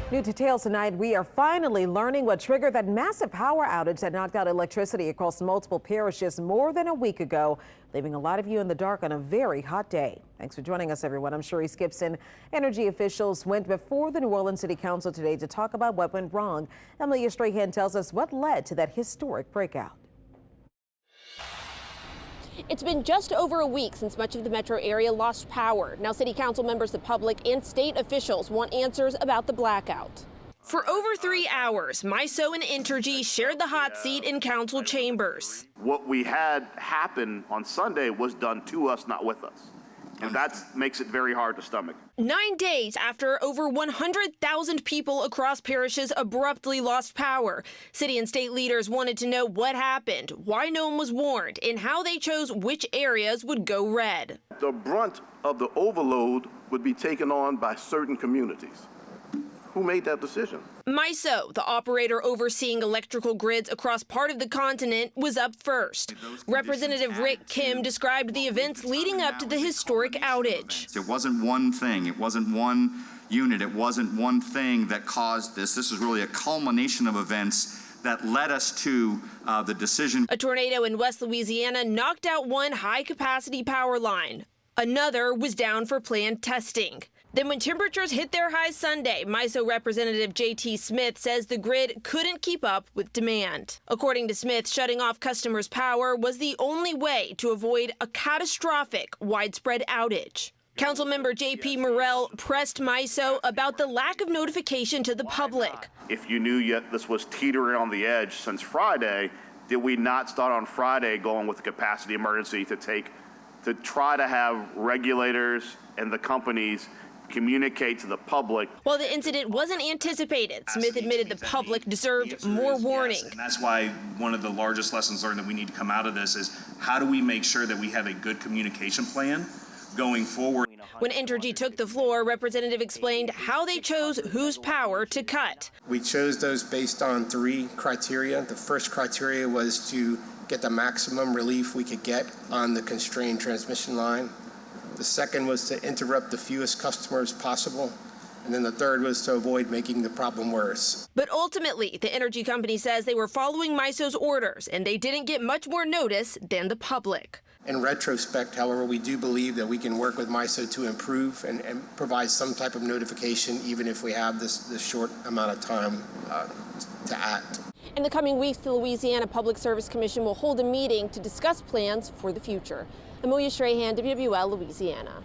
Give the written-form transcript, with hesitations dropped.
New details tonight. We are finally learning what triggered that massive power outage that knocked out electricity across multiple parishes more than a week ago, leaving a lot of you in the dark on a very hot day. Thanks for joining us, everyone. I'm Sheree Skipson. Energy officials went before the New Orleans City Council today to talk about what went wrong. Emily Strahan tells us what led to that historic breakout. It's been just over a week since much of the metro area lost power. Now city council members, the public, and state officials want answers about the blackout. For over 3 hours, MISO and Entergy shared the hot seat in council chambers. What we had happen on Sunday was done to us, not with us. And that makes it very hard to stomach. 9 days after over 100,000 people across parishes abruptly lost power, city and state leaders wanted to know what happened, why no one was warned, and how they chose which areas would go red. The brunt of the overload would be taken on by certain communities. Who made that decision? MISO, the operator overseeing electrical grids across part of the continent, was up first. Representative Rick Kim described the events leading up to the historic outage. It wasn't one thing. It wasn't one unit. It wasn't one thing that caused this. This is really a culmination of events that led us to the decision. A tornado in West Louisiana knocked out one high-capacity power line. Another was down for planned testing. Then when temperatures hit their highs Sunday, MISO Representative J.T. Smith says the grid couldn't keep up with demand. According to Smith, shutting off customers' power was the only way to avoid a catastrophic widespread outage. Councilmember J.P. Morrell pressed MISO about the lack of notification to the public. If you knew yet this was teetering on the edge since Friday, did we not start on Friday going with the capacity emergency to try to have regulators and the companies communicate to the public? While the incident wasn't anticipated, Smith admitted the public deserved more warning. And that's why one of the largest lessons learned that we need to come out of this is how do we make sure that we have a good communication plan going forward. When Entergy took the floor, Representative explained how they chose whose power to cut. We chose those based on 3 criteria. The first criteria was to get the maximum relief we could get on the constrained transmission line. The second was to interrupt the fewest customers possible. And then the third was to avoid making the problem worse. But ultimately, the energy company says they were following MISO's orders and they didn't get much more notice than the public. In retrospect, however, we do believe that we can work with MISO to improve and provide some type of notification, even if we have this short amount of time to act. In the coming weeks, the Louisiana Public Service Commission will hold a meeting to discuss plans for the future. Amelia Strahan, WWL, Louisiana.